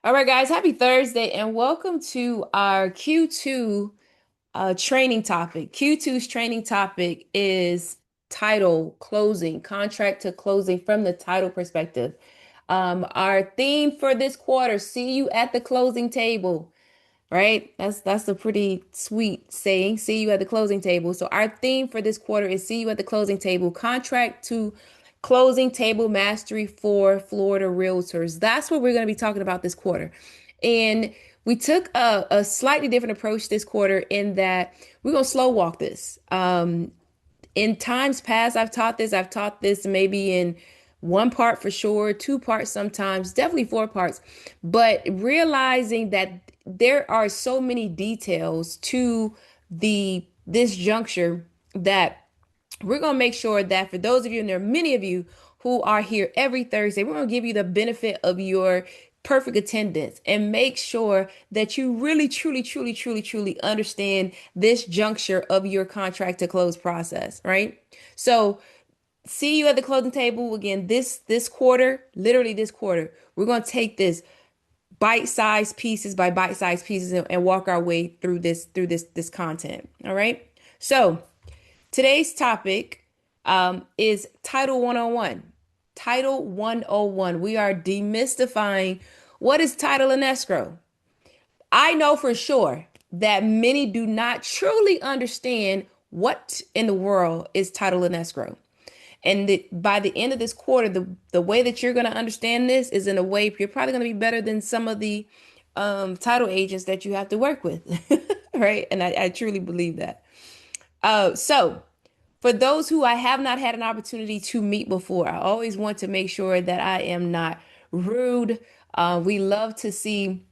All right, guys, happy Thursday and welcome to our Q2 training topic. Q2's training topic is title closing, contract to closing from the title perspective. Our theme for this quarter, see you at the closing table, right? That's a pretty sweet saying, see you at the closing table. So our theme for this quarter is see you at the closing table, contract to closing table mastery for Florida realtors. That's what we're going to be talking about this quarter. And we took a slightly different approach this quarter in that we're going to slow walk this. In times past, I've taught this maybe in one part for sure, two parts sometimes, definitely four parts. But realizing that there are so many details to the this juncture that we're going to make sure that for those of you, and there are many of you who are here every Thursday, we're going to give you the benefit of your perfect attendance and make sure that you really, truly, truly, truly, truly understand this juncture of your contract to close process, right? So, see you at the closing table again this quarter, literally this quarter. We're going to take this bite-sized pieces by bite-sized pieces and walk our way through this content. All right. So today's topic is Title 101. Title 101. We are demystifying what is title and escrow. I know for sure that many do not truly understand what in the world is title and escrow. And by the end of this quarter, the way that you're going to understand this is in a way you're probably going to be better than some of the title agents that you have to work with, right? And I truly believe that. So for those who I have not had an opportunity to meet before, I always want to make sure that I am not rude. We love to see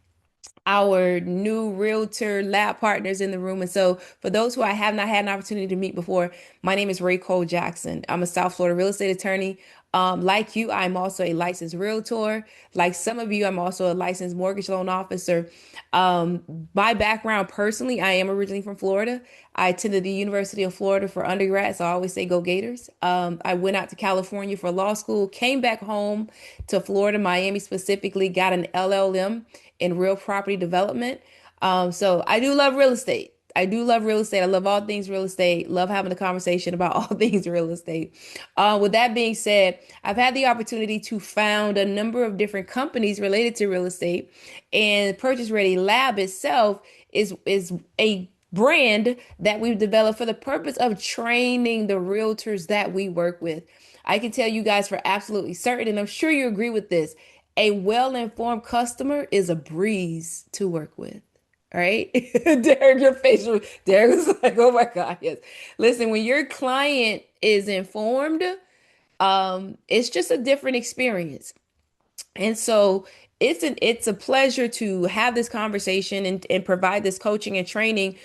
our new realtor lab partners in the room. And so, for those who I have not had an opportunity to meet before, my name is Racole Jackson. I'm a South Florida real estate attorney. Like you, I'm also a licensed realtor. Like some of you, I'm also a licensed mortgage loan officer. My background personally, I am originally from Florida. I attended the University of Florida for undergrad, so I always say go Gators. I went out to California for law school, came back home to Florida, Miami specifically, got an LLM in real property development. So I do love real estate. I do love real estate. I love all things real estate. Love having a conversation about all things real estate. With that being said, I've had the opportunity to found a number of different companies related to real estate, and Purchase Ready Lab itself is a brand that we've developed for the purpose of training the realtors that we work with. I can tell you guys for absolutely certain, and I'm sure you agree with this, a well-informed customer is a breeze to work with. All right. Derek, your facial, Derek was like, oh my God, yes. Listen, when your client is informed, it's just a different experience. And so it's a pleasure to have this conversation and provide this coaching and training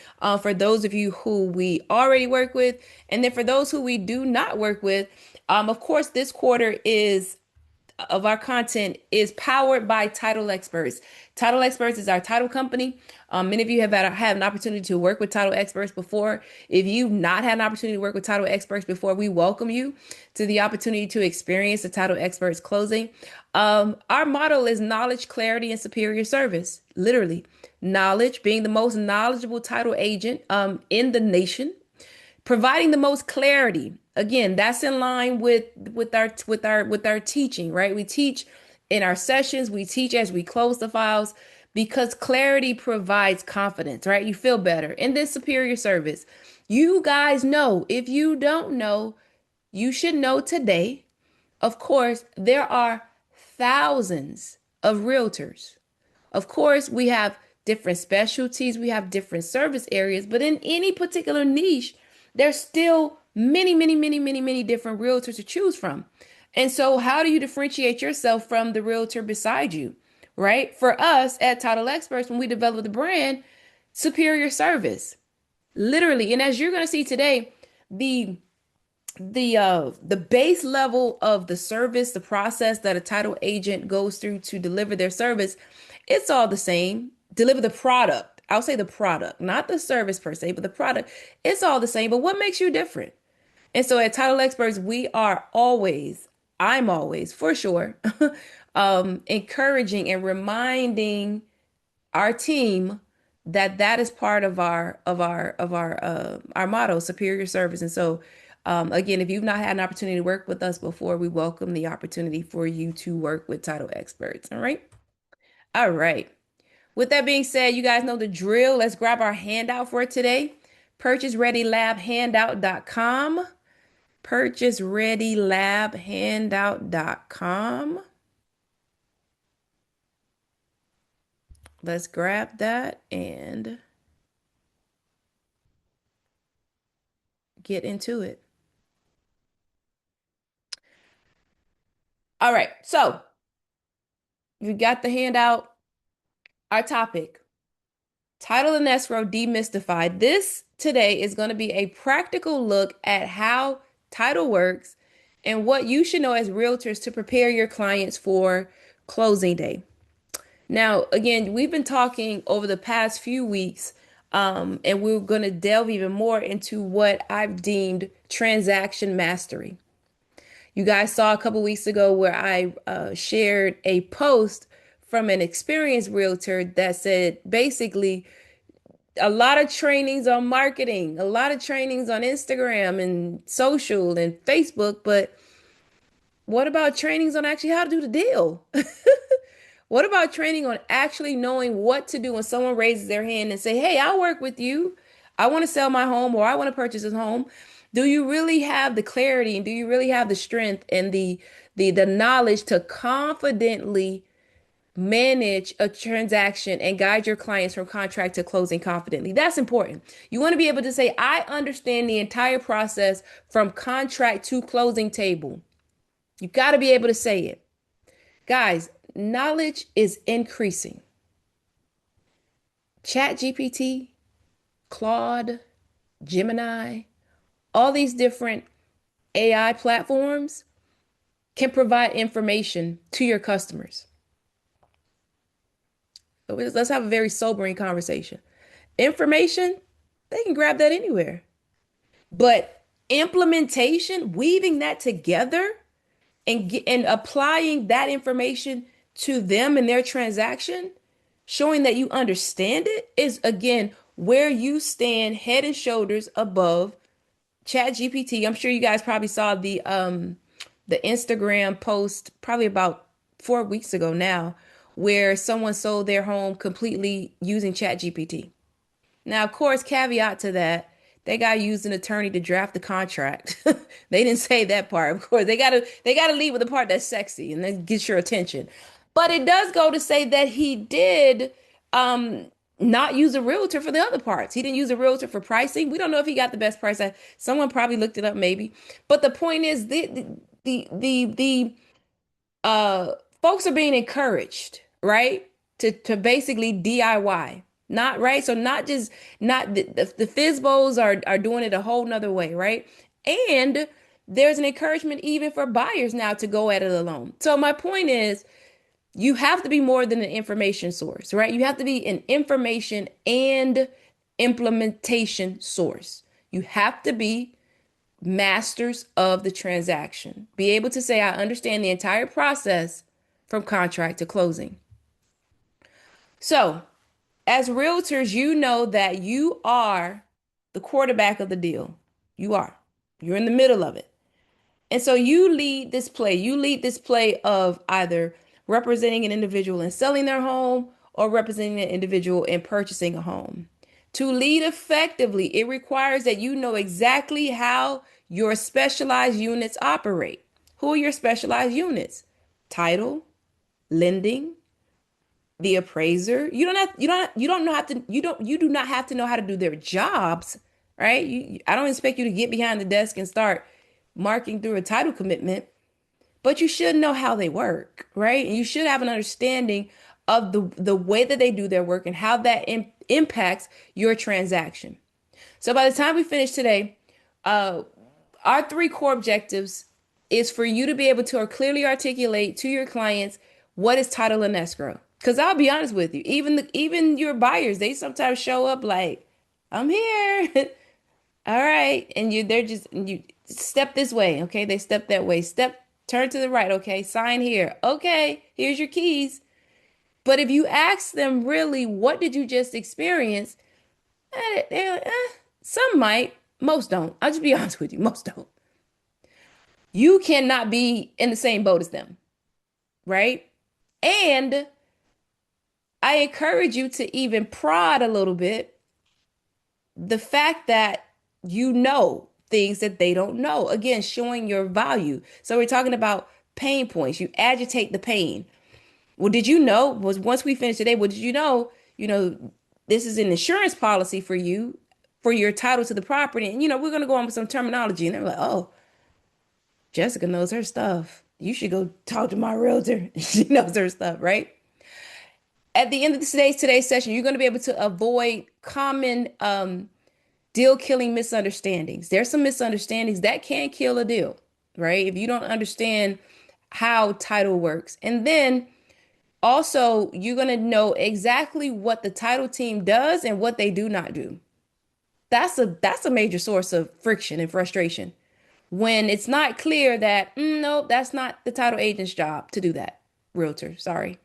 for those of you who we already work with. And then for those who we do not work with, of course, this quarter is of our content is powered by Title Experts. Title Experts is our title company. Many of you have had an opportunity to work with Title Experts before. If you've not had an opportunity to work with Title Experts before, we welcome you to the opportunity to experience the Title Experts closing. Our motto is knowledge, clarity, and superior service. Literally, knowledge, being the most knowledgeable title agent in the nation, providing the most clarity. Again, that's in line with our teaching, right? We teach in our sessions, we teach as we close the files because clarity provides confidence, right? You feel better. In this superior service, you guys know, if you don't know, you should know today. Of course, there are thousands of realtors. Of course, we have different specialties, we have different service areas, but in any particular niche, there's still many, many, many, many, many different realtors to choose from. And so, how do you differentiate yourself from the realtor beside you? Right? For us at Title Experts, when we develop the brand, superior service, literally. And as you're going to see today, the the base level of the service, the process that a title agent goes through to deliver their service, it's all the same. Deliver the product. I'll say the product, not the service per se, but the product. It's all the same. But what makes you different? And so at Title Experts, we are always, I'm always, for sure, encouraging and reminding our team that that is part of our motto, superior service. And so, again, if you've not had an opportunity to work with us before, we welcome the opportunity for you to work with title experts. All right. All right. With that being said, you guys know the drill. Let's grab our handout for today. PurchaseReadyLabHandout.com. PurchaseReadyLabHandout.com. Let's grab that and get into it. All right. So you got the handout. Our topic, title and escrow demystified. This today is going to be a practical look at how title works and what you should know as realtors to prepare your clients for closing day. Now, again, we've been talking over the past few weeks, and we're going to delve even more into what I've deemed transaction mastery. You guys saw a couple weeks ago where I shared a post from an experienced realtor that said basically a lot of trainings on marketing, a lot of trainings on Instagram and social and Facebook, but what about trainings on actually how to do the deal? What about training on actually knowing what to do when someone raises their hand and say, "Hey, I'll work with you. I want to sell my home or I want to purchase this home." Do you really have the clarity and do you really have the strength and the knowledge to confidently manage a transaction and guide your clients from contract to closing confidently? That's important. You want to be able to say, "I understand the entire process from contract to closing table." You got to be able to say it. Guys, knowledge is increasing. Chat GPT, Claude, Gemini, all these different AI platforms can provide information to your customers. So let's have a very sobering conversation. Information, they can grab that anywhere. But implementation, weaving that together and applying that information to them and their transaction, showing that you understand it is again where you stand head and shoulders above Chat GPT. I'm sure you guys probably saw the Instagram post probably about 4 weeks ago now, where someone sold their home completely using Chat GPT. Now, of course, caveat to that, they got to use an attorney to draft the contract. They didn't say that part. Of course, they gotta lead with the part that's sexy and then gets your attention. But it does go to say that he did not use a realtor for the other parts. He didn't use a realtor for pricing. We don't know if he got the best price. Someone probably looked it up, maybe. But the point is, the uh folks are being encouraged, right? To basically DIY. Not right. So not just not the FISBOs are doing it a whole nother way, right? And there's an encouragement even for buyers now to go at it alone. So my point is you have to be more than an information source, right? You have to be an information and implementation source. You have to be masters of the transaction. Be able to say, I understand the entire process from contract to closing. So, as realtors, you know that you are the quarterback of the deal. You are. You're in the middle of it. And so you lead this play. You lead this play of either representing an individual in selling their home or representing an individual in purchasing a home. To lead effectively, it requires that you know exactly how your specialized units operate. Who are your specialized units? Title, lending, the appraiser. You do not have to know how to do their jobs, right? I don't expect you to get behind the desk and start marking through a title commitment, but you should know how they work, right? And you should have an understanding of the way that they do their work and how that impacts your transaction. So by the time we finish today, uh, our three core objectives is for you to be able to clearly articulate to your clients what is title and escrow. Because I'll be honest with you, even your buyers, they sometimes show up like, "I'm here." All right, and you step this way, okay? They step that way. Step Turn to the right. Okay. Sign here. Okay. Here's your keys. But if you ask them really, what did you just experience? They're like, some might, most don't. I'll just be honest with you, most don't. You cannot be in the same boat as them, right? And I encourage you to even prod a little bit the fact that you know things that they don't know. Again, showing your value. So we're talking about pain points. You agitate the pain. Well, did you know, was once we finish today, well, did you know, this is an insurance policy for you for your title to the property. And, we're going to go on with some terminology. And they're like, oh, Jessica knows her stuff. You should go talk to my realtor. She knows her stuff, right? At the end of today's session, you're going to be able to avoid common deal killing misunderstandings. There's some misunderstandings that can kill a deal, right? If you don't understand how title works. And then also, you're going to know exactly what the title team does and what they do not do. That's a major source of friction and frustration when it's not clear that no, that's not the title agent's job to do that. Realtor, sorry.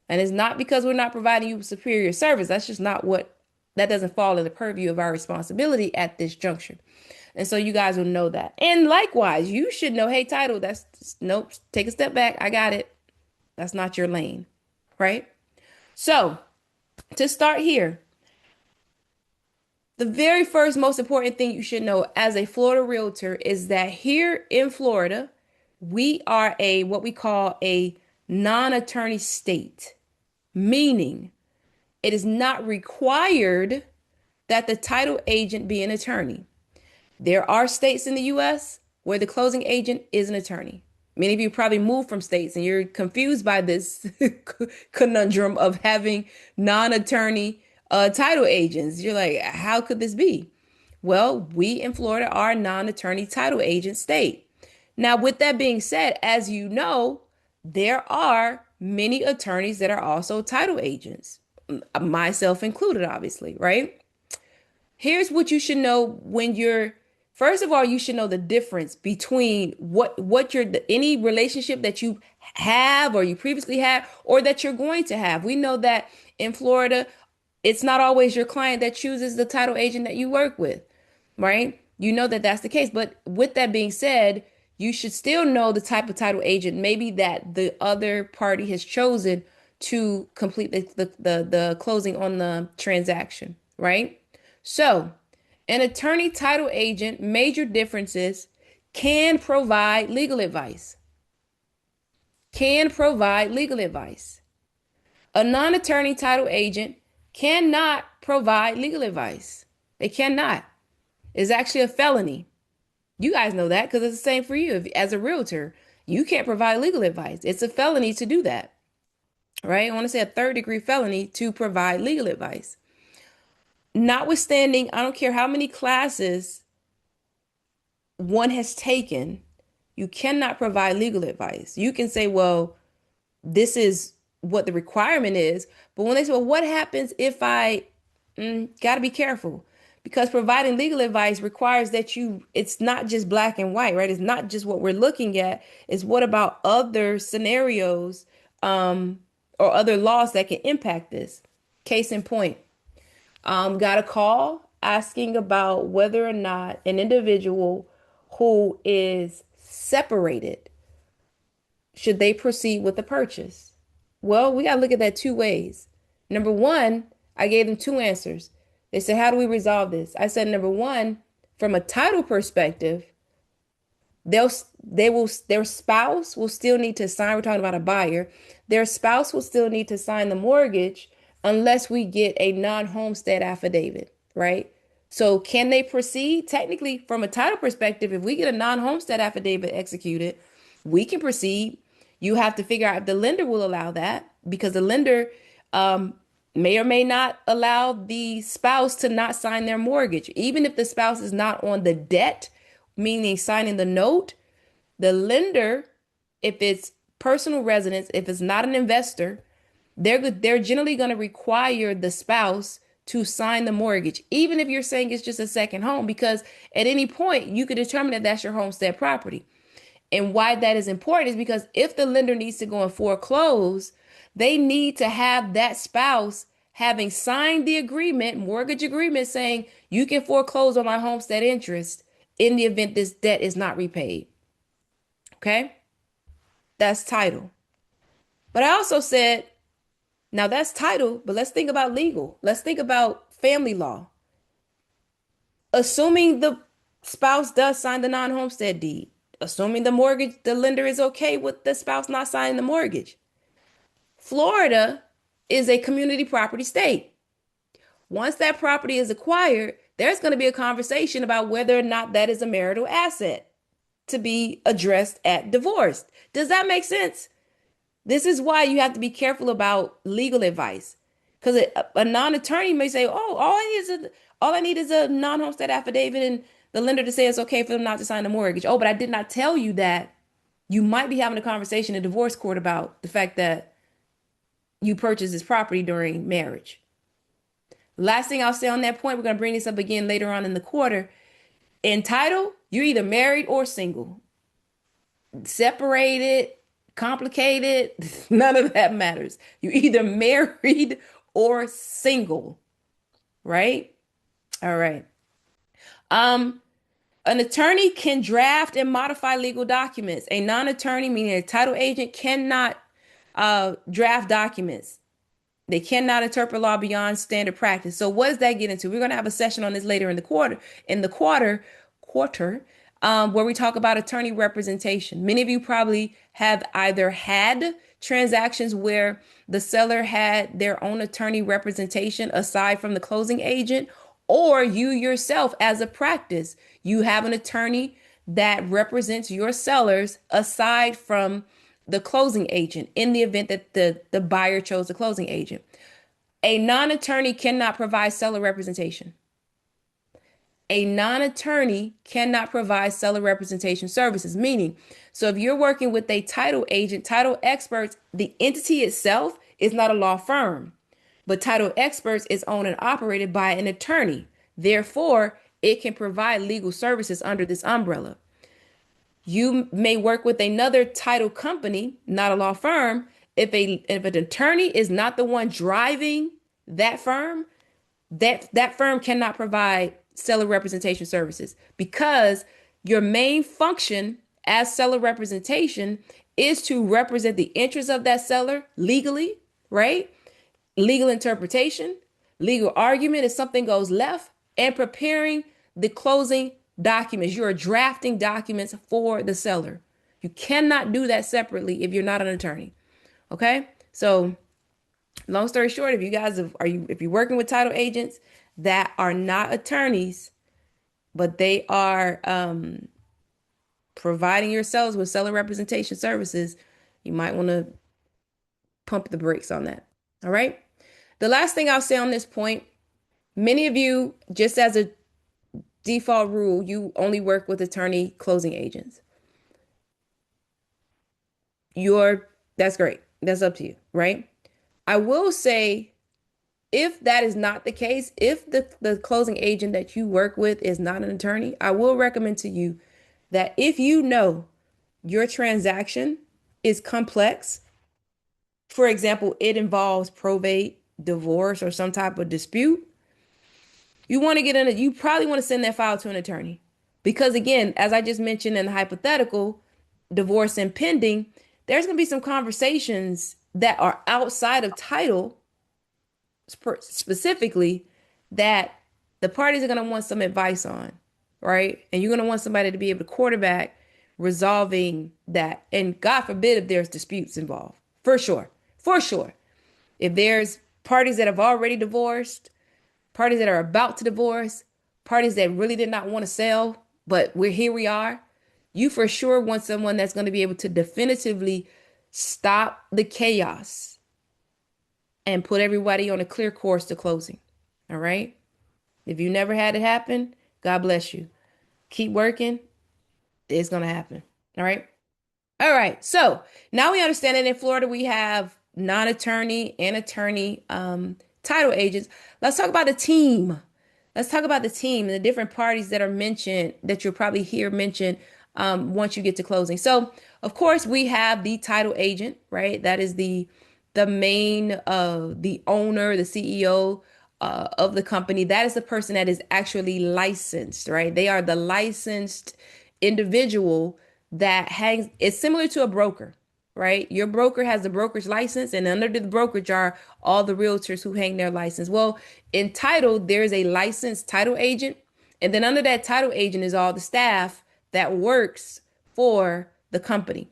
And it's not because we're not providing you superior service. That's just not what that doesn't fall in the purview of our responsibility at this juncture. And so you guys will know that. And likewise, you should know, hey, title, that's nope, take a step back. I got it. That's not your lane, right? So to start here, the very first most important thing you should know as a Florida realtor is that here in Florida, we are what we call a non-attorney state, meaning it is not required that the title agent be an attorney. There are states in the US where the closing agent is an attorney. Many of you probably moved from states and you're confused by this conundrum of having non-attorney title agents. You're like, how could this be? Well, we in Florida are a non-attorney title agent state. Now, with that being said, as you know, there are many attorneys that are also title agents, myself included, obviously, right? Here's what you should know when you're first of all, you should know the difference between what your any relationship that you have or you previously had or that you're going to have. We know that in Florida, it's not always your client that chooses the title agent that you work with, right? You know that that's the case. But with that being said, you should still know the type of title agent maybe that the other party has chosen to complete the closing on the transaction, right? So, an attorney title agent, major differences, can provide legal advice. Can provide legal advice. A non-attorney title agent cannot provide legal advice. They cannot. It's actually a felony. You guys know that because it's the same for you. As a realtor, you can't provide legal advice. It's a felony to do that, right? I want to say a third-degree felony to provide legal advice. Notwithstanding, I don't care how many classes one has taken, you cannot provide legal advice. You can say, well, this is what the requirement is. But when they say, well, what happens if I got to be careful? Because providing legal advice requires that it's not just black and white, right? It's not just what we're looking at. It's what about other scenarios or other laws that can impact this? Case in point, got a call asking about whether or not an individual who is separated, should they proceed with the purchase? Well, we got to look at that two ways. Number one, I gave them two answers. They said, how do we resolve this? I said, number one, from a title perspective, their spouse will still need to sign. We're talking about a buyer. Their spouse will still need to sign the mortgage unless we get a non-homestead affidavit, right? So can they proceed? Technically, from a title perspective, if we get a non-homestead affidavit executed, we can proceed. You have to figure out if the lender will allow that because the lender may or may not allow the spouse to not sign their mortgage. Even if the spouse is not on the debt, meaning signing the note, the lender, if it's personal residence, if it's not an investor, they're generally going to require the spouse to sign the mortgage, even if you're saying it's just a second home, because at any point you could determine that that's your homestead property. And why that is important is because if the lender needs to go and foreclose, they need to have that spouse having signed the agreement, mortgage agreement, saying you can foreclose on my homestead interest in the event this debt is not repaid. Okay? That's title. But I also said, now that's title, but let's think about legal. Let's think about family law. Assuming the spouse does sign the non-homestead deed, assuming the lender is okay with the spouse not signing the mortgage. Florida is a community property state. Once that property is acquired, there's going to be a conversation about whether or not that is a marital asset to be addressed at divorce. Does that make sense? This is why you have to be careful about legal advice. Because a non-attorney may say, "Oh, all I need is a non-homestead affidavit and the lender to say it's okay for them not to sign the mortgage." Oh, but I did not tell you that you might be having a conversation in divorce court about the fact that you purchased this property during marriage. Last thing I'll say on that point, we're going to bring this up again later on in the quarter. In title, you're either married or single. Separated, complicated, none of that matters. You're either married or single, right? All right. An attorney can draft and modify legal documents. A non-attorney, meaning a title agent, cannot draft documents. They cannot interpret law beyond standard practice. So what does that get into? We're going to have a session on this later in the quarter. Where we talk about attorney representation. Many of you probably have either had transactions where the seller had their own attorney representation aside from the closing agent, or you yourself as a practice, you have an attorney that represents your sellers aside from the closing agent in the event that the buyer chose the closing agent. A non-attorney cannot provide seller representation. A non-attorney cannot provide seller representation services, meaning, so if you're working with a title agent, title experts, the entity itself is not a law firm, but title experts is owned and operated by an attorney. Therefore, it can provide legal services under this umbrella. You may work with another title company, not a law firm. If an attorney is not the one driving that firm, that firm cannot provide seller representation services because your main function as seller representation is to represent the interests of that seller legally, right? Legal interpretation, legal argument if something goes left, and preparing the closing documents. You are drafting documents for the seller. You cannot do that separately if you're not an attorney. Okay? So, long story short, if you're working with title agents that are not attorneys, but they are providing your sellers with seller representation services, you might want to pump the brakes on that. All right? The last thing I'll say on this point, many of you, just as a default rule, you only work with attorney closing agents. That's great. That's up to you, right? I will say, if that is not the case, if the closing agent that you work with is not an attorney, I will recommend to you that if you know your transaction is complex, for example, it involves probate, divorce, or some type of dispute, you probably want to send that file to an attorney. Because again, as I just mentioned in the hypothetical, divorce impending, there's going to be some conversations that are outside of title specifically that the parties are going to want some advice on, right? And you're going to want somebody to be able to quarterback resolving that. And God forbid if there's disputes involved, for sure, for sure. If there's parties that have already divorced, parties that are about to divorce, parties that really did not want to sell, but we are, you for sure want someone that's going to be able to definitively stop the chaos and put everybody on a clear course to closing. All right? If you never had it happen, God bless you. Keep working. It's going to happen. All right? All right. So now we understand that in Florida, we have non-attorney and attorney title agents. Let's talk about the team. Let's talk about the team and the different parties that are mentioned, that you'll probably hear mentioned once you get to closing. So, of course, we have the title agent, right? That is the main the owner, the CEO of the company. That is the person that is actually licensed, right? They are the licensed individual that hangs. It's similar to a broker, right? Your broker has the broker's license, and under the brokerage are all the realtors who hang their license. Well, in title, there is a licensed title agent, and then under that title agent is all the staff that works for the company.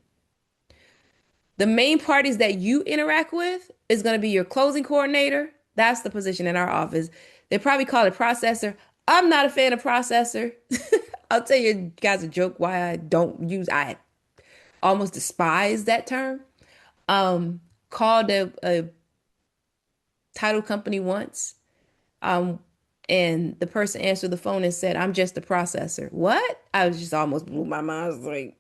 The main parties that you interact with is going to be your closing coordinator. That's the position in our office. They probably call it processor. I'm not a fan of processor. I'll tell you guys a joke why I almost despise that term. Called a title company once. Um, and the person answered the phone and said, "I'm just a processor." What? I was just almost blew my mind. I was like,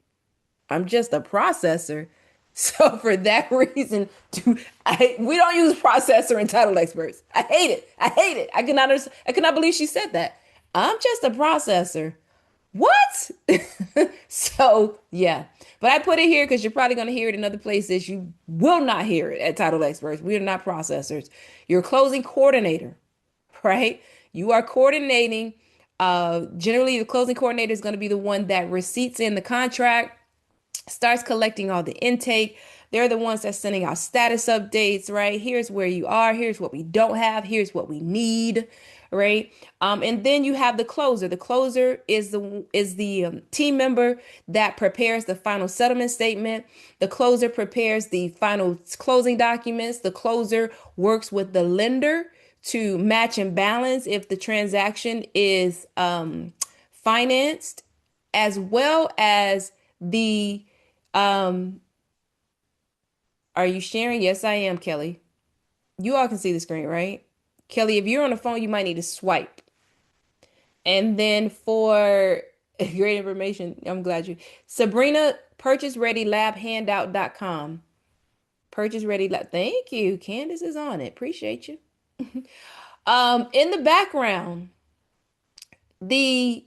"I'm just a processor." So for that reason, we don't use processor in title experts. I hate it. I hate it. I cannot believe she said that. I'm just a processor. What? So yeah, but I put it here because you're probably going to hear it in other places. You will not hear it at title experts. We are not processors. You're closing coordinator, right? You are coordinating. Generally, the closing coordinator is going to be the one that receipts in the contract, starts collecting all the intake. They're the ones that's sending out status updates, right? Here's where you are. Here's what we don't have. Here's what we need, right? And then you have the closer. The closer is the team member that prepares the final settlement statement. The closer prepares the final closing documents. The closer works with the lender to match and balance if the transaction is financed, as well as the um, are you sharing? Yes, I am, Kelly. You all can see the screen, right? Kelly, if you're on the phone, you might need to swipe. And then for great information, I'm glad you. Sabrina, purchase ready lab handout.com. Purchase ready lab. Thank you. Candace is on it. Appreciate you. In the background, the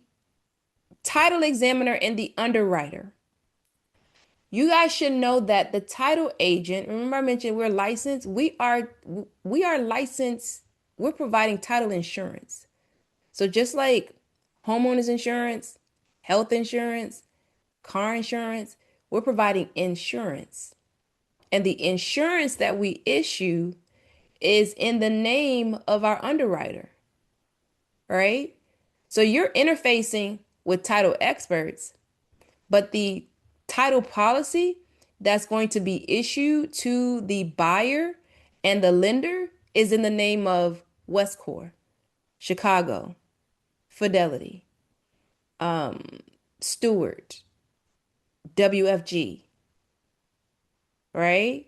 title examiner and the underwriter. You guys should know that the title agent, remember I mentioned we're licensed, we are licensed, we're providing title insurance. So just like homeowners insurance, health insurance, car insurance, we're providing insurance. And the insurance that we issue is in the name of our underwriter, right? So you're interfacing with title experts, but the title policy that's going to be issued to the buyer and the lender is in the name of Westcor, Chicago, Fidelity, Stewart, WFG, right?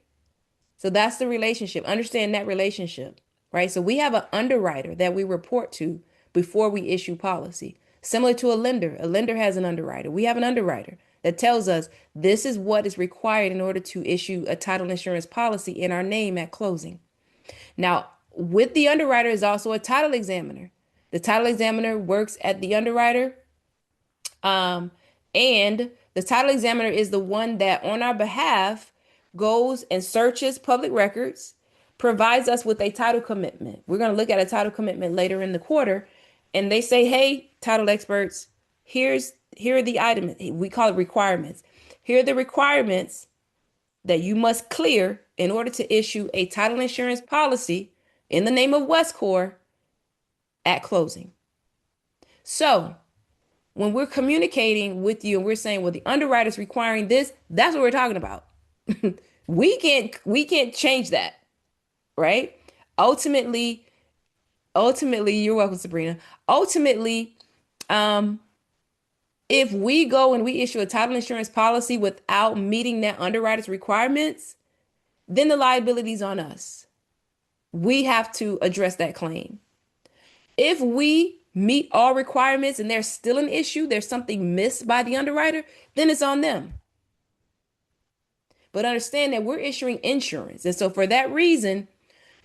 So that's the relationship. Understand that relationship, right? So we have an underwriter that we report to before we issue policy. Similar to a lender. A lender has an underwriter. We have an underwriter that tells us this is what is required in order to issue a title insurance policy in our name at closing. Now, with the underwriter is also a title examiner. The title examiner works at the underwriter, and the title examiner is the one that, on our behalf, goes and searches public records, provides us with a title commitment. We're going to look at a title commitment later in the quarter, and they say, "Hey, title experts, here are the items. We call it requirements. Here are the requirements that you must clear in order to issue a title insurance policy in the name of Westcor at closing." So when we're communicating with you and we're saying, well, the underwriter's requiring this, that's what we're talking about. We can't change that, right? Ultimately, you're welcome, Sabrina. Ultimately, if we go and we issue a title insurance policy without meeting that underwriter's requirements, then the liability is on us. We have to address that claim. If we meet all requirements and there's still an issue, there's something missed by the underwriter, then it's on them. But understand that we're issuing insurance. And so for that reason,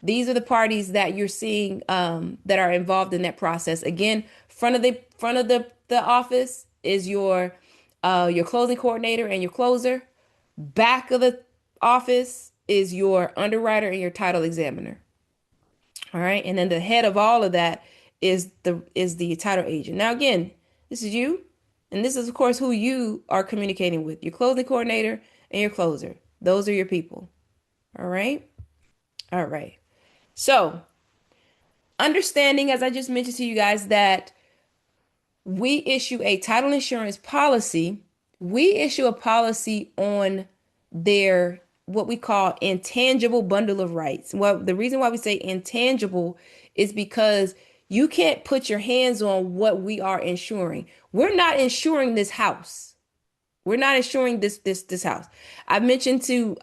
these are the parties that you're seeing that are involved in that process. Again, front of the office is your your closing coordinator and your closer. Back of the office is your underwriter and your title examiner. All right. And then the head of all of that is the title agent. Now again, this is you, and this is of course who you are communicating with. Your closing coordinator and your closer. Those are your people. All right. All right. So understanding, as I just mentioned to you guys, that we issue a title insurance policy. We issue a policy on their what we call intangible bundle of rights. Well, the reason why we say intangible is because you can't put your hands on what we are insuring. We're not insuring this house. We're not insuring this house. I mentioned to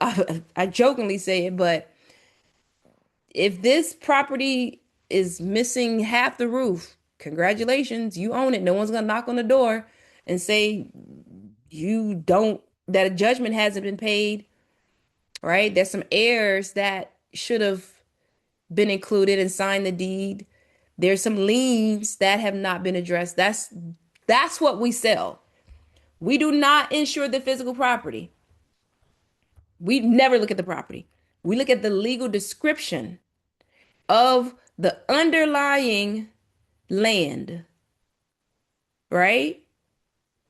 I jokingly say it, but if this property is missing half the roof, congratulations, you own it. No one's gonna knock on the door and say you don't, that a judgment hasn't been paid, right? There's some heirs that should have been included and signed the deed. There's some liens that have not been addressed. That's what we sell. We do not insure the physical property. We never look at the property. We look at the legal description of the underlying land, right?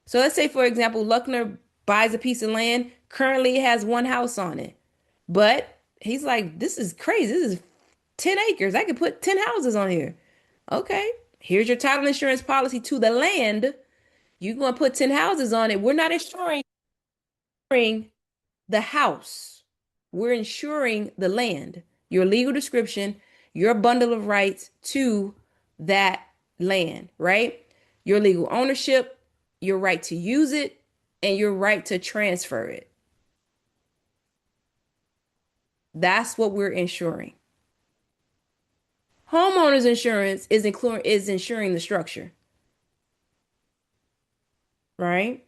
So let's say, for example, Luckner buys a piece of land. Currently, it has one house on it. But he's like, this is crazy. This is 10 acres. I could put 10 houses on here. Okay, here's your title insurance policy to the land. You're going to put 10 houses on it. We're not insuring the house. We're insuring the land, your legal description, your bundle of rights to that land, right? Your legal ownership, your right to use it, and your right to transfer it. That's what we're insuring. Homeowners insurance is insuring the structure, right?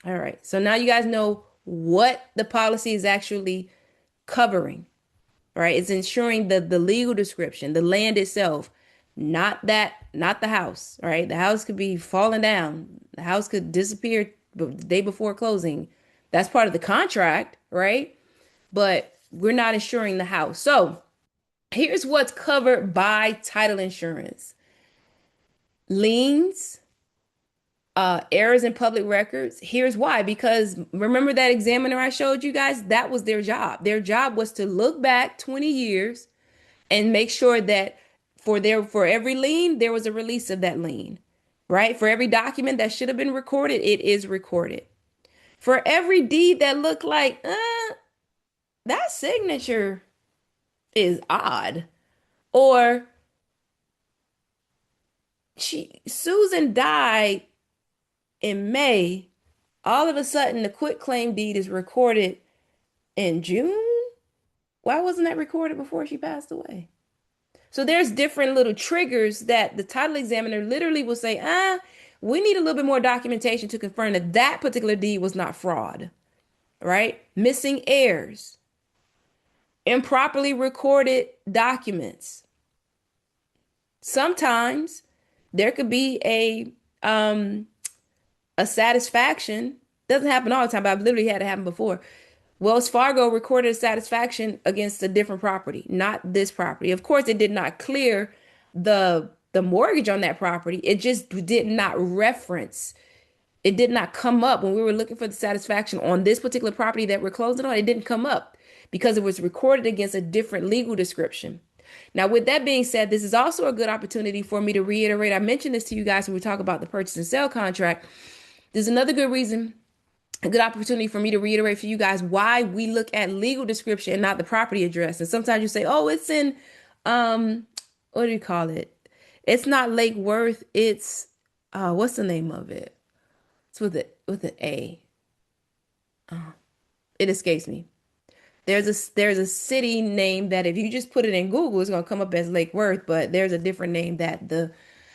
All right. So now you guys know what the policy is actually covering, right? It's ensuring the legal description, the land itself, not the house, right? The house could be falling down. The house could disappear the day before closing. That's part of the contract, right? But we're not insuring the house. So here's what's covered by title insurance: liens, errors in public records. Here's why: because remember that examiner I showed you guys? That was their job. Their job was to look back 20 years and make sure that for every lien, there was a release of that lien, right? For every document that should have been recorded, it is recorded. For every deed that looked like, that signature is odd, or Susan died in May, all of a sudden the quitclaim deed is recorded in June. Why wasn't that recorded before she passed away? So there's different little triggers that the title examiner literally will say, we need a little bit more documentation to confirm that that particular deed was not fraud, right? Missing heirs, improperly recorded documents. Sometimes there could be a satisfaction. Doesn't happen all the time, but I've literally had it happen before. Wells Fargo recorded a satisfaction against a different property, not this property. Of course, it did not clear the mortgage on that property. It just did not reference. It did not come up when we were looking for the satisfaction on this particular property that we're closing on. It didn't come up because it was recorded against a different legal description. Now, with that being said, this is also a good opportunity for me to reiterate. I mentioned this to you guys when we talk about the purchase and sale contract. There's another good reason, a good opportunity for me to reiterate for you guys why we look at legal description and not the property address. And sometimes you say, oh, it's in, what do you call it? It's not Lake Worth. It's, what's the name of it? It's with an A. It escapes me. There's a city name that if you just put it in Google, it's gonna come up as Lake Worth, but there's a different name that the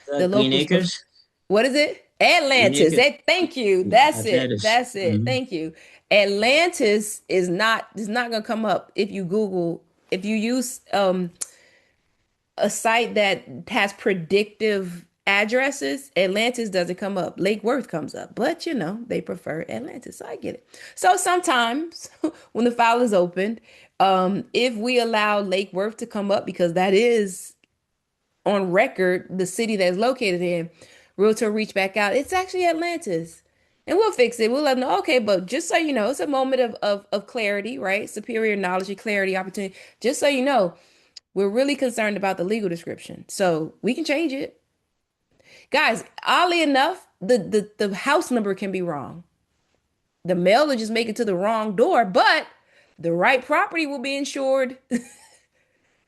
Green locals prefer. Acres? What is it? Green Atlantis. Acres. Thank you. That's it. Atlantis. That's it. Mhm. Thank you. Atlantis is not gonna come up if you Google, if you use a site that has predictive addresses, Atlantis doesn't come up. Lake Worth comes up, but they prefer Atlantis. So I get it. So sometimes when the file is opened, if we allow Lake Worth to come up because that is on record the city that's located in, Realtor reach back out. It's actually Atlantis. And we'll fix it. We'll let them know, okay, but just so you know, it's a moment of clarity, right? Superior knowledge and clarity, opportunity. Just so you know, we're really concerned about the legal description. So we can change it. Guys, oddly enough, the house number can be wrong. The mail will just make it to the wrong door, but the right property will be insured.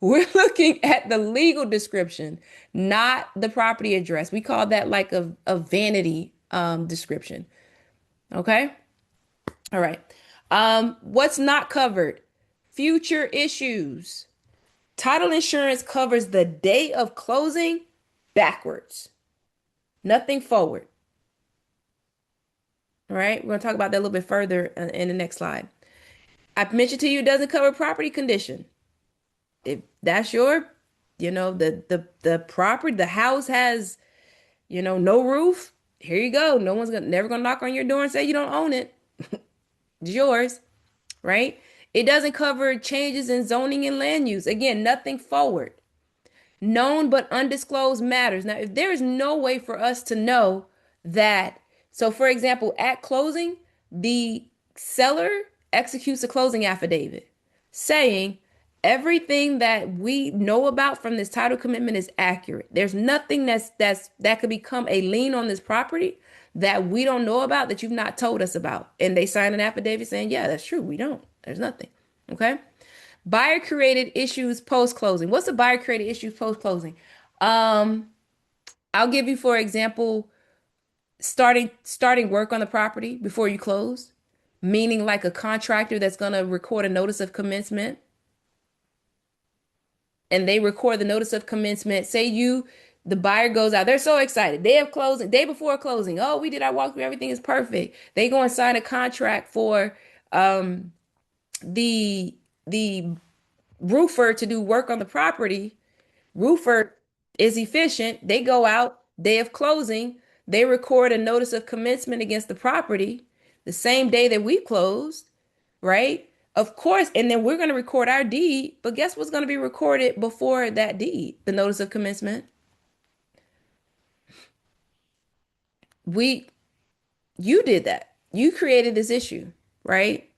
We're looking at the legal description, not the property address. We call that like a vanity description. Okay. All right. What's not covered? Future issues. Title insurance covers the day of closing backwards, nothing forward. All right. We're going to talk about that a little bit further in the next slide. I've mentioned to you it doesn't cover property condition. If that's the property, the house has, no roof. Here you go. No one's never gonna knock on your door and say you don't own it. It's yours, right? It doesn't cover changes in zoning and land use. Again, nothing forward. Known but undisclosed matters. Now, if there is no way for us to know that, so for example, at closing, the seller executes a closing affidavit saying everything that we know about from this title commitment is accurate. There's nothing that could become a lien on this property that we don't know about that you've not told us about. And they sign an affidavit saying, yeah, that's true. We don't. There's nothing. Okay. Buyer created issues post closing. What's a buyer created issues post closing? I'll give you, for example, starting work on the property before you close, meaning like a contractor that's going to record a notice of commencement, and they record the notice of commencement. The buyer goes out. They're so excited. Day of closing, day before closing. Oh, we did our walkthrough. Everything is perfect. They go and sign a contract for the roofer to do work on the property. Roofer is efficient. They go out, day of closing. They record a notice of commencement against the property the same day that we closed, right? Of course, and then we're going to record our deed, but guess what's going to be recorded before that deed? The notice of commencement. You did that. You created this issue, right?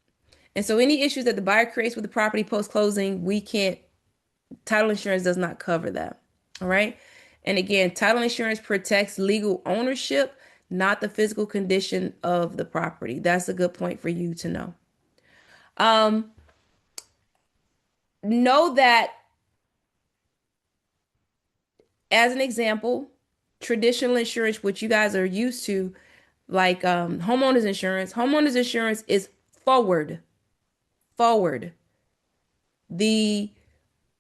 And so any issues that the buyer creates with the property post-closing, title insurance does not cover that, all right? And again, title insurance protects legal ownership, not the physical condition of the property. That's a good point for you to know. Know that, as an example, traditional insurance, which you guys are used to, like homeowners insurance is forward. The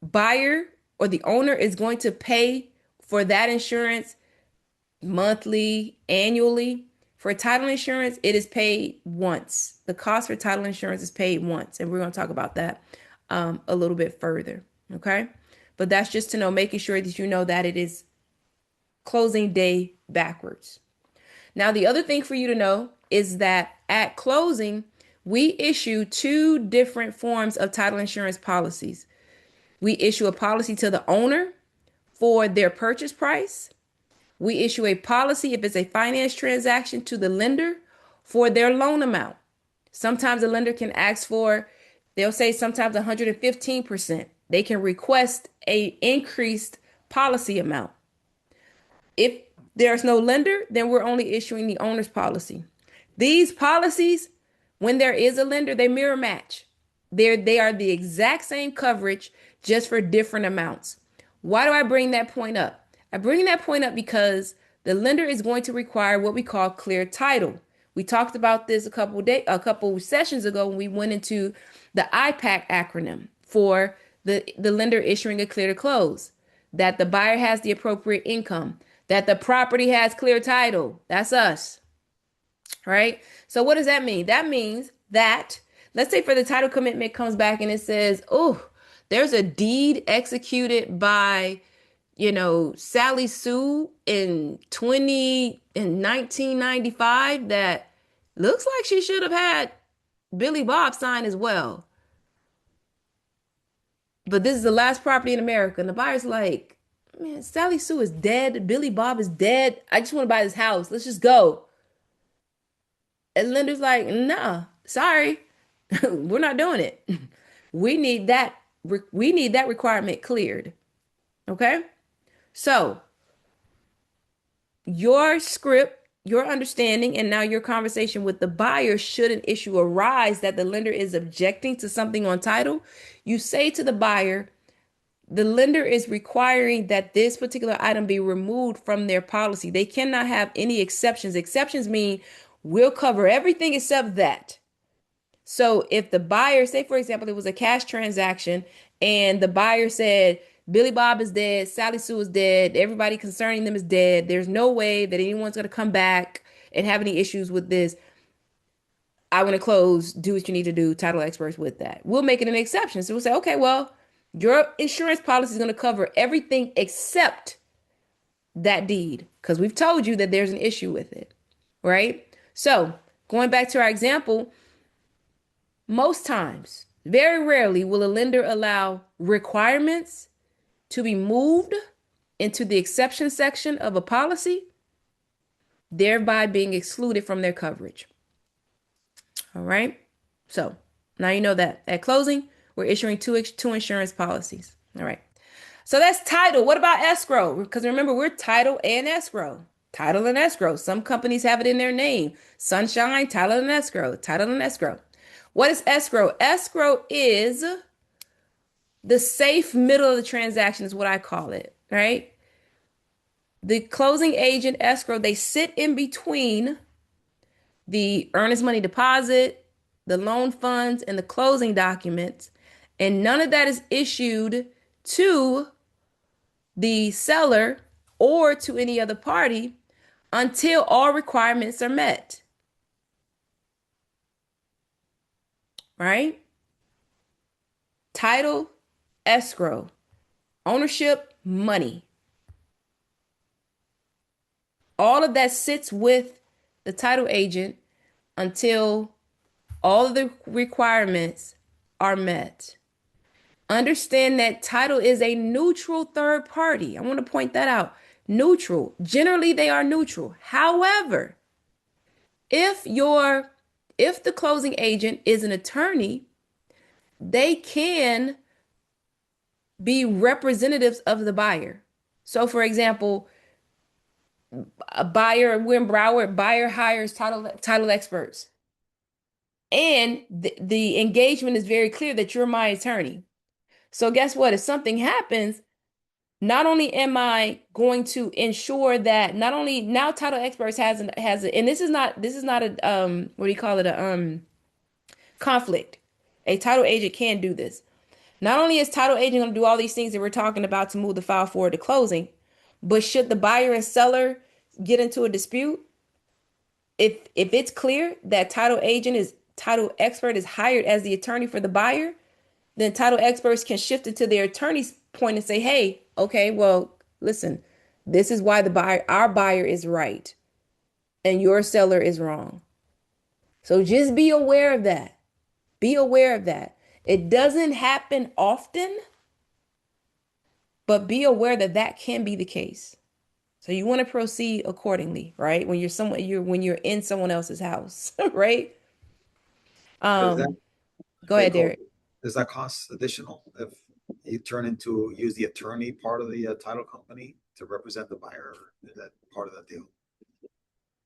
buyer or the owner is going to pay for that insurance monthly, annually. For title insurance, it is paid once. The cost for title insurance is paid once, and we're going to talk about that a little bit further, okay? But that's just to know, making sure that you know that it is closing day backwards. Now, the other thing for you to know is that at closing, we issue two different forms of title insurance policies. We issue a policy to the owner for their purchase price. We issue a policy if it's a finance transaction to the lender for their loan amount. Sometimes the lender can ask for, they'll say sometimes 115%. They can request a increased policy amount. If there's no lender, then we're only issuing the owner's policy. These policies, when there is a lender, they mirror match. They are the exact same coverage, just for different amounts. Why do I bring that point up? I bring that point up because the lender is going to require what we call clear title. We talked about this a couple sessions ago when we went into the IPAC acronym for the lender issuing a clear to close, that the buyer has the appropriate income, that the property has clear title. That's us, right? So what does that mean? That means that, let's say for the title commitment comes back and it says, oh, there's a deed executed by Sally Sue in 1995 that looks like she should have had Billy Bob sign as well. But this is the last property in America. And the buyer's like, man, Sally Sue is dead. Billy Bob is dead. I just want to buy this house. Let's just go. And lender's like, nah, sorry. We're not doing it. We need that. We need that requirement cleared. Okay. So your script, your understanding, and now your conversation with the buyer should an issue arise that the lender is objecting to something on title. You say to the buyer, the lender is requiring that this particular item be removed from their policy. They cannot have any exceptions. Exceptions mean we'll cover everything except that. So if the buyer, say for example, it was a cash transaction and the buyer said, Billy Bob is dead, Sally Sue is dead, everybody concerning them is dead, there's no way that anyone's going to come back and have any issues with this. I want to close, do what you need to do, title experts with that. We'll make it an exception. So we'll say, okay, well, your insurance policy is going to cover everything except that deed because we've told you that there's an issue with it, right? So going back to our example, most times, very rarely will a lender allow requirements to be moved into the exception section of a policy, thereby being excluded from their coverage. All right. So now you know that at closing, we're issuing two insurance policies. All right. So that's title. What about escrow? Because remember, we're title and escrow. Title and escrow. Some companies have it in their name. Sunshine, title and escrow. Title and escrow. What is escrow? Escrow is the safe middle of the transaction, is what I call it, right? The closing agent escrow, they sit in between the earnest money deposit, the loan funds, and the closing documents. And none of that is issued to the seller or to any other party until all requirements are met. Right? Title, escrow, ownership, money. All of that sits with the title agent until all of the requirements are met. Understand that title is a neutral third party. I want to point that out. Neutral. Generally, they are neutral. However, if the closing agent is an attorney, they can be representatives of the buyer. So, for example, a buyer, when Broward, buyer hires title experts, and the engagement is very clear that you're my attorney. So, guess what? If something happens, not only am I going to ensure that not only now title experts and this is not a what do you call it, a conflict. A title agent can do this. Not only is title agent going to do all these things that we're talking about to move the file forward to closing, but should the buyer and seller get into a dispute, if it's clear that title expert is hired as the attorney for the buyer, then title experts can shift it to their attorney's point and say, hey, okay, well, listen, this is why our buyer is right and your seller is wrong. So just be aware of that. Be aware of that. It doesn't happen often, but be aware that that can be the case. So you want to proceed accordingly, right? When you're in someone else's house, right? Does that, Go ahead, Racole, Derek. does that cost additional if you use the attorney part of the title company to represent the buyer? Is that part of the deal?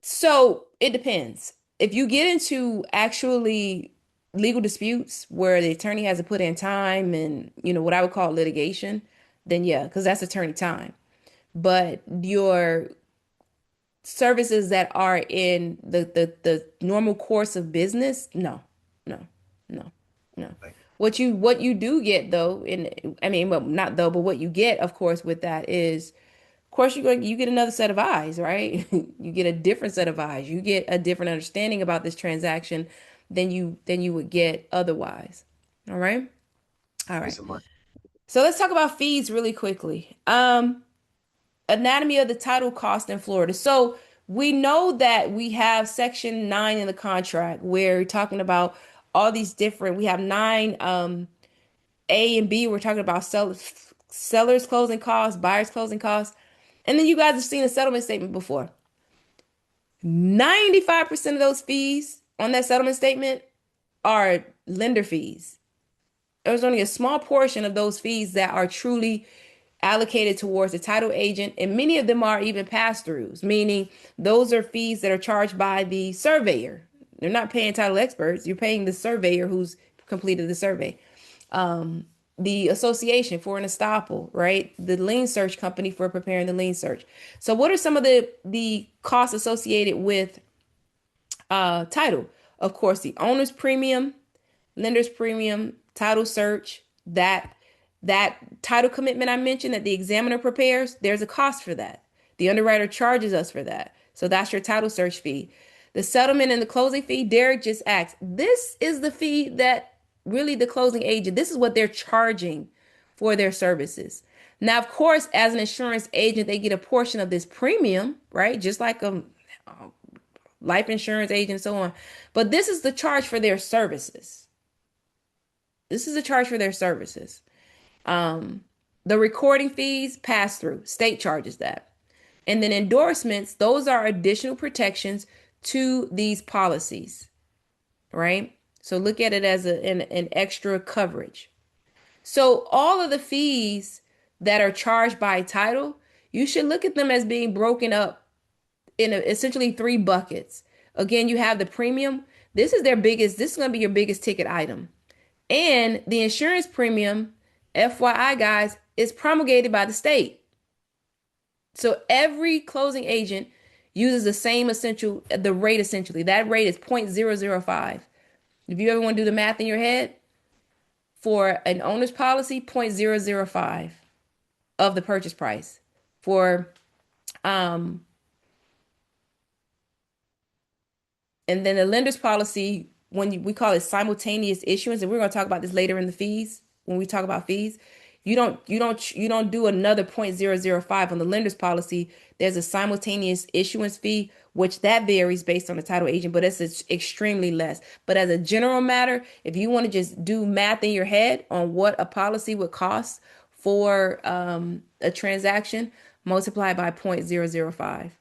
So it depends. If you get into actually legal disputes where the attorney has to put in time and, what I would call litigation, then yeah, because that's attorney time. But your services that are in the normal course of business, no, no, no, no. Like, What you do get though, and I mean, well, not though, but what you get, of course, with that is, of course, you get another set of eyes, right? You get a different set of eyes. You get a different understanding about this transaction than you would get otherwise. All right. All peace right. of mind. So let's talk about fees really quickly. anatomy of the title cost in Florida. So we know that we have Section 9 in the contract where we're talking about all these different, we have nine A and B. We're talking about sellers closing costs, buyers closing costs. And then you guys have seen a settlement statement before. 95% of those fees on that settlement statement are lender fees. There's only a small portion of those fees that are truly allocated towards the title agent, and many of them are even pass-throughs, meaning those are fees that are charged by the surveyor. They're not paying title experts, you're paying the surveyor who's completed the survey. The association for an estoppel, right? The lien search company for preparing the lien search. So what are some of the costs associated with title? Of course, the owner's premium, lender's premium, title search, that title commitment I mentioned that the examiner prepares, there's a cost for that. The underwriter charges us for that. So that's your title search fee. The settlement and the closing fee, Derek just asked. This is the fee that really the closing agent, this is what they're charging for their services. Now, of course, as an insurance agent, they get a portion of this premium, right? Just like a life insurance agent and so on. But this is the charge for their services. This is a charge for their services. Um, the recording fees pass through. State charges that. And then endorsements, those are additional protections to these policies, right? So look at it as an extra coverage. So all of the fees that are charged by title, you should look at them as being broken up in essentially three buckets. Again, you have the premium. This is going to be your biggest ticket item. And the insurance premium, FYI, guys, is promulgated by the state. So every closing agent uses the rate essentially. That rate is 0.005. If you ever want to do the math in your head, for an owner's policy, 0.005 of the purchase price. For um And then the lender's policy, we call it simultaneous issuance, and we're going to talk about this later in the fees when we talk about fees. You don't do another 0.005 on the lender's policy. There's a simultaneous issuance fee, which that varies based on the title agent, but it's extremely less. But as a general matter, if you want to just do math in your head on what a policy would cost for a transaction, multiply by 0.005.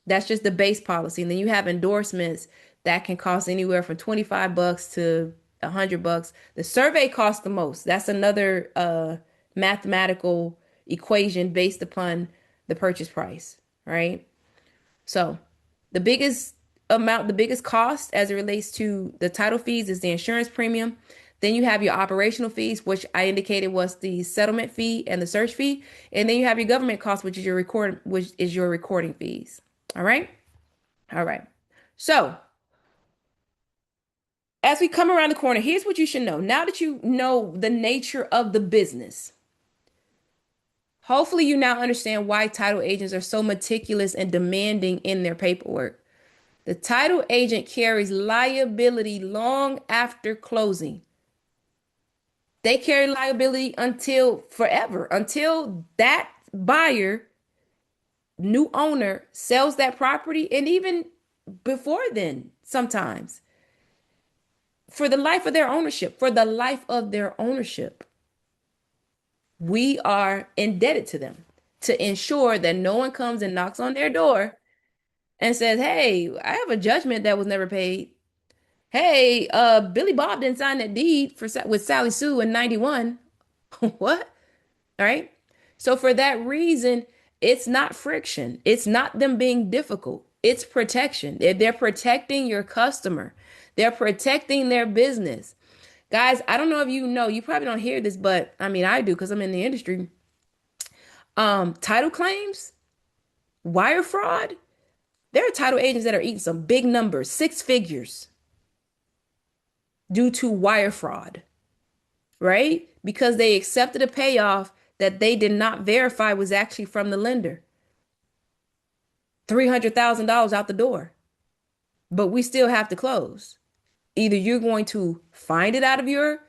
That's just the base policy. And then you have endorsements that can cost anywhere from $25 to $100. The survey costs the most. That's another mathematical equation based upon the purchase price, right? So the biggest cost as it relates to the title fees is the insurance premium. Then you have your operational fees, which I indicated was the settlement fee and the search fee. And then you have your government cost, which is your recording fees. All right. All right. So as we come around the corner, here's what you should know. Now that you know the nature of the business, hopefully you now understand why title agents are so meticulous and demanding in their paperwork. The title agent carries liability long after closing. They carry liability until forever, until that buyer, new owner, sells that property, and even before then, sometimes. For the life of their ownership, for the life of their ownership, we are indebted to them to ensure that no one comes and knocks on their door and says, "Hey, I have a judgment that was never paid. Hey, Billy Bob didn't sign that deed with Sally Sue in 91." What? All right. So for that reason, it's not friction. It's not them being difficult. It's protection. They're protecting your customer. They're protecting their business. Guys, I don't know if you know, you probably don't hear this, but I mean, I do because I'm in the industry. Title claims, wire fraud. There are title agents that are eating some big numbers, six figures, due to wire fraud, right? Because they accepted a payoff that they did not verify was actually from the lender. $300,000 out the door, but we still have to close. Either you're going to find it out of your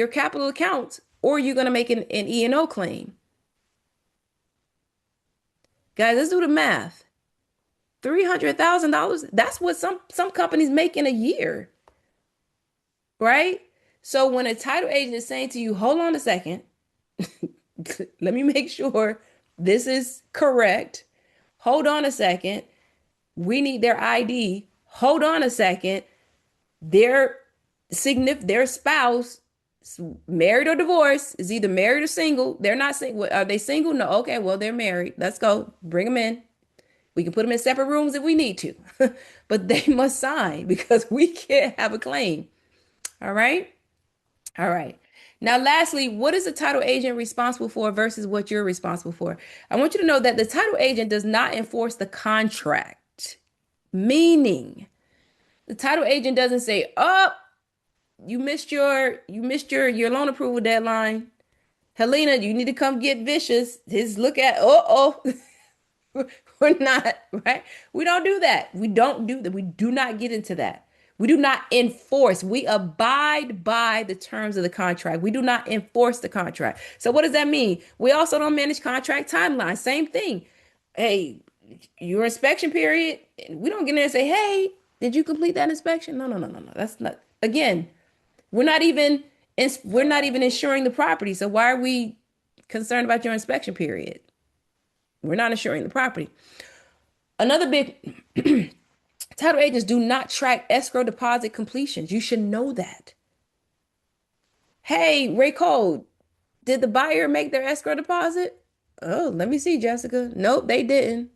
capital account, or you're going to make an E&O claim. Guys, let's do the math. $300,000. That's what some companies make in a year, right? So when a title agent is saying to you, hold on a second, let me make sure this is correct. Hold on a second. We need their ID. Hold on a second. Their their spouse, married or divorced, is either married or single. They're not single. Are they single? No. Okay, well, they're married. Let's go. Bring them in. We can put them in separate rooms if we need to, but they must sign because we can't have a claim. All right. All right. Now, lastly, what is the title agent responsible for versus what you're responsible for? I want you to know that the title agent does not enforce the contract, meaning the title agent doesn't say, "Oh, you missed your loan approval deadline. Helena, you need to come get Vicious. His look at, oh." We're not, right? We don't do that. We don't do that. We do not get into that. We do not enforce. We abide by the terms of the contract. We do not enforce the contract. So what does that mean? We also don't manage contract timelines. Same thing. Hey, your inspection period, we don't get in there and say, hey, did you complete that inspection? No, no, no, no, no. That's not, again, we're not even we're not even insuring the property. So why are we concerned about your inspection period? We're not insuring the property. Another big title agents do not track escrow deposit completions. You should know that. Hey, Racole, did the buyer make their escrow deposit? Oh, let me see, Jessica. Nope, they didn't.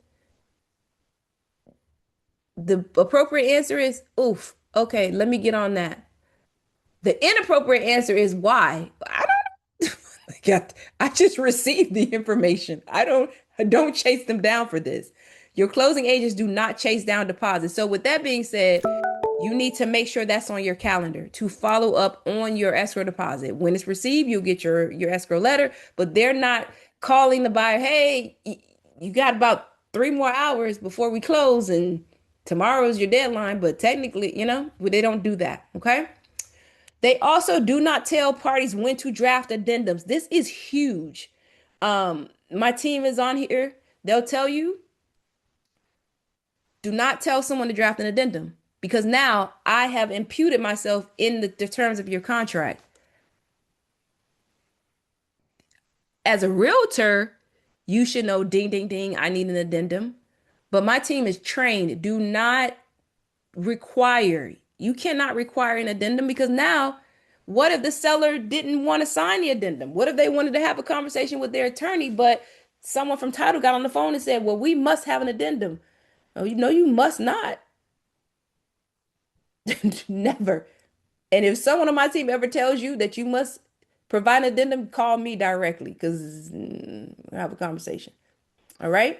The appropriate answer is oof. Okay, let me get on that. The inappropriate answer is why. I don't God, I just received the information. I don't chase them down for this. Your closing agents do not chase down deposits. So with that being said, you need to make sure that's on your calendar to follow up on your escrow deposit. When it's received, you'll get your escrow letter, but they're not calling the buyer, hey, you got about 3 more hours before we close and tomorrow is your deadline, but technically, they don't do that, okay? They also do not tell parties when to draft addendums. This is huge. My team is on here. They'll tell you, do not tell someone to draft an addendum because now I have imputed myself in the terms of your contract. As a realtor, you should know, ding, ding, ding, I need an addendum. But my team is trained. Do not require, you cannot require an addendum because now, what if the seller didn't want to sign the addendum? What if they wanted to have a conversation with their attorney, but someone from title got on the phone and said, well, we must have an addendum. Oh, you must not. Never. And if someone on my team ever tells you that you must provide an addendum, call me directly because we'll have a conversation. All right.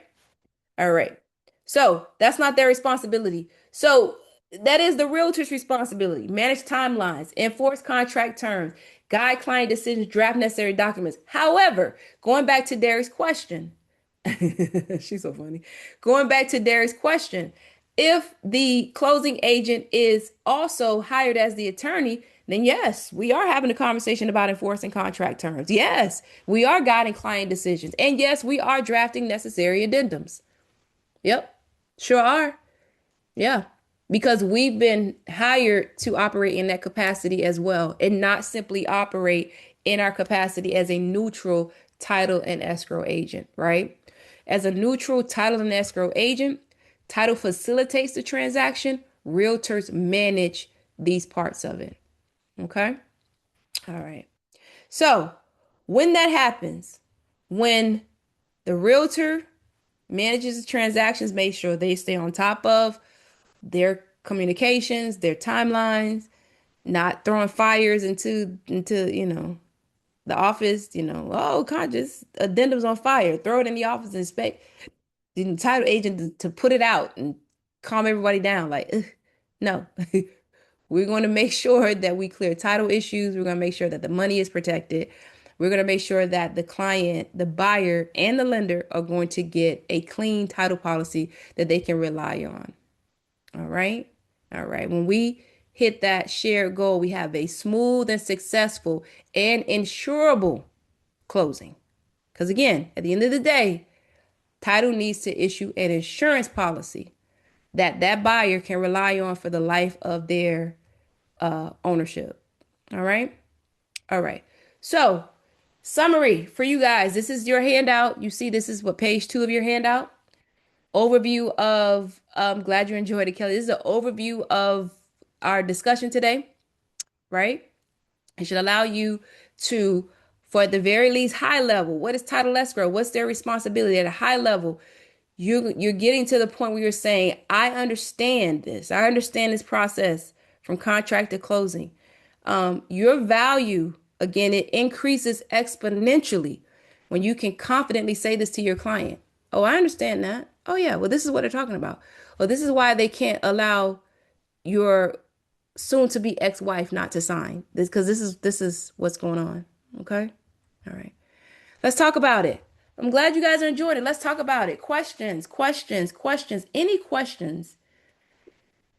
All right. So that's not their responsibility. So that is the realtor's responsibility. Manage timelines, enforce contract terms, guide client decisions, draft necessary documents. However, going back to Derek's question, she's so funny. Going back to Derek's question, if the closing agent is also hired as the attorney, then yes, we are having a conversation about enforcing contract terms. Yes, we are guiding client decisions. And yes, we are drafting necessary addendums. Yep, sure are. Yeah, because we've been hired to operate in that capacity as well and not simply operate in our capacity as a neutral title and escrow agent, right? As a neutral title and escrow agent, title facilitates the transaction, realtors manage these parts of it. Okay? All right. So, when that happens, when the realtor manages the transactions, make sure they stay on top of their communications, their timelines, not throwing fires into the office. Oh, God, just addendums on fire. Throw it in the office and expect the title agent to put it out and calm everybody down. Like, ugh, no, we're going to make sure that we clear title issues. We're going to make sure that the money is protected. We're going to make sure that the client, the buyer, and the lender are going to get a clean title policy that they can rely on. All right. All right. When we hit that shared goal, we have a smooth and successful and insurable closing. Because again, at the end of the day, title needs to issue an insurance policy that buyer can rely on for the life of their ownership. All right. All right. So, summary for you guys. This is your handout. You see, this is what page 2 of your handout. Overview of, glad you enjoyed it, Kelly. This is an overview of our discussion today, right? It should allow you to, for at the very least, high level, what is title escrow? What's their responsibility at a high level? You're getting to the point where you're saying, I understand this. I understand this process from contract to closing. Your value, again, it increases exponentially when you can confidently say this to your client. Oh, I understand that. Oh, yeah. Well, this is what they're talking about. Well, this is why they can't allow your soon to be ex-wife not to sign this, because this is what's going on. Okay. All right. Let's talk about it. I'm glad you guys are enjoying it. Let's talk about it. Questions, questions, questions. Any questions?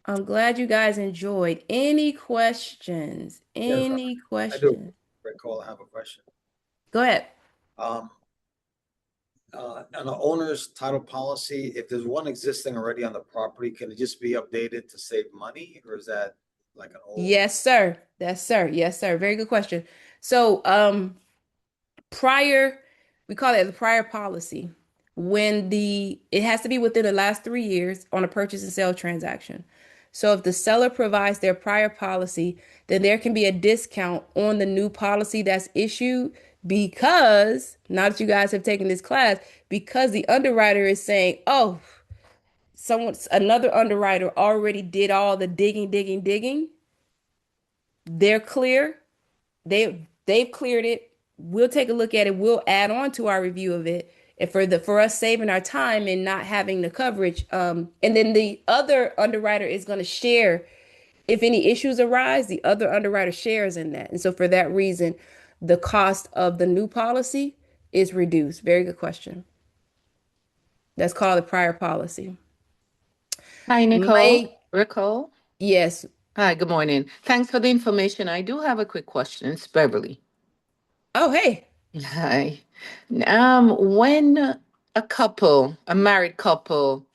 I'm glad you guys enjoyed. Any questions? Yes, Any I do. questions? Recall, I have a question. Go ahead. Um, on the owner's title policy, if there's one existing already on the property, can it just be updated to save money, or is that like an old? Yes, sir. Yes, sir. Yes, sir. Very good question. So, prior, we call it the prior policy. When it has to be within the last 3 years on a purchase and sale transaction. So if the seller provides their prior policy, then there can be a discount on the new policy that's issued because, now that you guys have taken this class, because the underwriter is saying, oh, another underwriter already did all the digging. They're clear. They've cleared it. We'll take a look at it. We'll add on to our review of it. And for us saving our time and not having the coverage, and then the other underwriter is going to share if any issues arise. The other underwriter shares in that, and so for that reason, the cost of the new policy is reduced. Very good question. That's called the prior policy. Hi, Nicole. Mike, Racole. yes. Hi, good morning. Thanks for the information. I do have a quick question. It's Beverly. Oh, hey. Hi. When a married couple,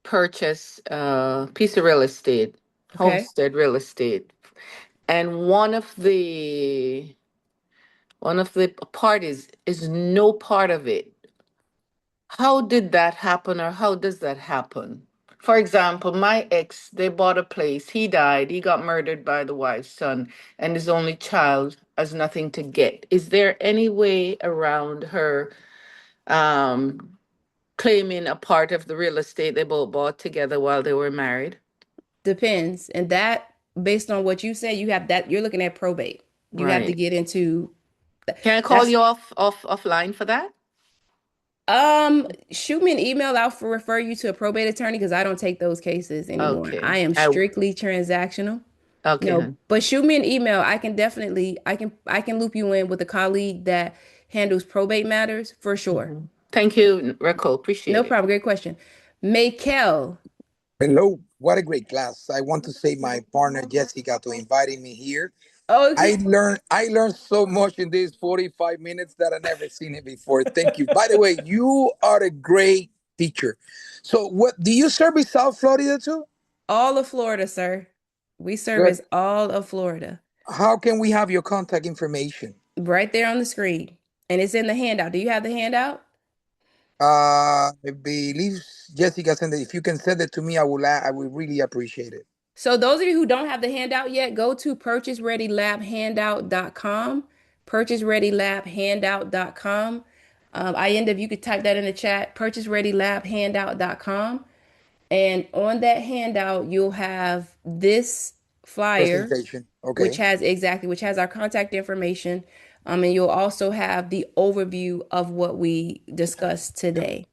purchase a piece of real estate, Okay. homestead real estate, and one of the parties is no part of it, how did that happen, or how does that happen? For example, my ex, they bought a place. He died. He got murdered by the wife's son, and his only child has nothing to get. Is there any way around her um, claiming a part of the real estate they both bought together while they were married? Depends. And that, based on what you said, you have that, you're looking at probate. You have to Right. get into Can I call that's you offline for that? shoot me an email. I'll refer you to a probate attorney because I don't take those cases anymore. I Okay. am strictly transactional. Okay, No, hon. but shoot me an email. I can definitely I can loop you in with a colleague that handles probate matters for sure. Thank you, Racole. No Appreciate it. problem. Great question. Maykel. Hello, what a great class. I want to say my partner Jessica to inviting me here. Oh, I learned so much in these 45 minutes that I never seen it before. Thank you. By the way, you are a great teacher. So what do you service South Florida too? all of Florida, sir. We Good. service all of Florida. How can we have your contact information? Right there on the screen. And it's in the handout. Do you have the handout? I believe Jessica sent it. If you can send it to me, I will really appreciate it. So those of you who don't have the handout yet, go to purchasereadylabhandout.com. Purchasereadylabhandout.com. if you could type that in the chat, purchasereadylabhandout.com. And on that handout, you'll have this flyer, Presentation. Okay. which has our contact information. And you'll also have the overview of what we discussed today.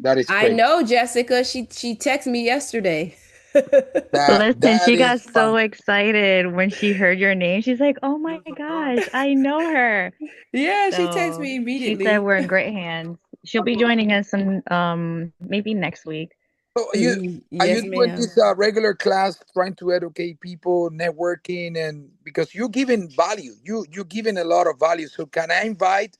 That is I great. know Jessica. She texted me yesterday. That Listen, that she is got so fun. excited when she heard your name. She's like, "Oh my gosh, I know her." Yeah, she texted So me she said immediately. we're in great hands. She'll be joining us in maybe next week. So are you Yes, doing ma'am. this regular class, trying to educate people, networking, and because you're giving value, you're giving a lot of value. So can I invite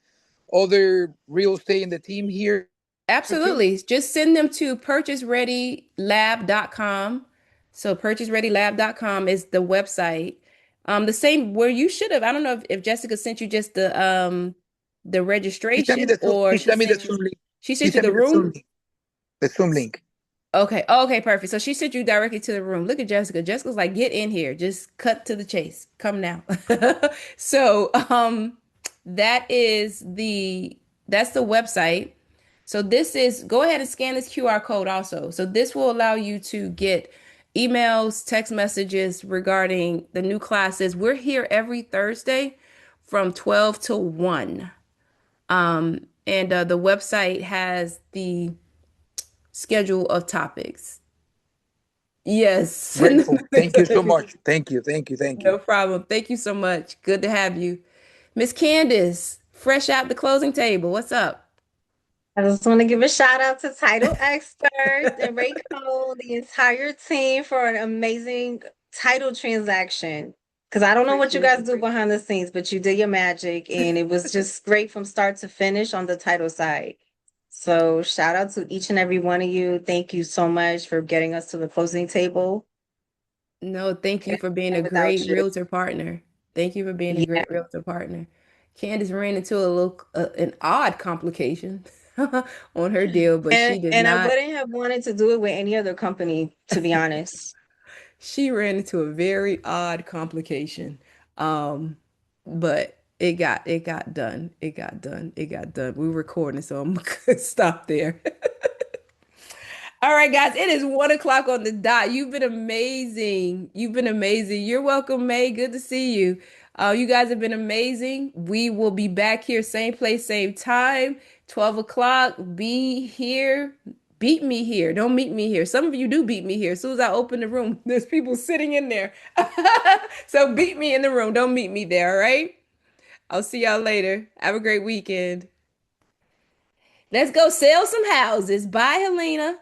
other real estate in the team here? Okay. Absolutely. Just send them to purchasereadylab.com. So purchasereadylab.com is the website. The same where you should have. I don't know if Jessica sent you just the She sent me registration the Zoom. or She she sent me the sent you Zoom link. she She sent you sent me the the Zoom room. link. The Zoom link. Okay. Okay, perfect. So she sent you directly to the room. Look at Jessica. Jessica's like, get in here. Just cut to the chase. Come now. So that is that's the website. So this is go ahead and scan this QR code also. So this will allow you to get emails, text messages regarding the new classes. We're here every Thursday from 12 to 1. And the website has the schedule of topics. Yes. Grateful. Thank you so much. Thank you. Thank you. Thank you. No problem. Thank you so much. Good to have you. Miss Candace, fresh out the closing table. What's up? I just want to give a shout out to Title Expert and Racole, the entire team for an amazing title transaction. Because I don't know what you Appreciate guys do behind the scenes, but you did your magic and it was just great from start to finish on the title side. So shout out to each and every one of you. Thank you so much for getting us to the closing table. No, thank you Couldn't for do being a that without great you. realtor partner. Thank you for being a Yeah. great realtor partner. Candace ran into a little an odd complication on her deal, but she did And I not. wouldn't have wanted to do it with any other company, to be honest. She ran into a very odd complication. Um, but it got done. It got done. It got done. We were recording, so I'm gonna stop there. All right, guys, it is 1 o'clock on the dot. You've been amazing. You've been amazing. You're welcome, May. Good to see you. You guys have been amazing. We will be back here, same place, same time, 12 o'clock. Be here. Beat me here. Don't meet me here. Some of you do beat me here. As soon as I open the room, there's people sitting in there. So beat me in the room. Don't meet me there, all right? I'll see y'all later. Have a great weekend. Let's go sell some houses. Bye, Helena.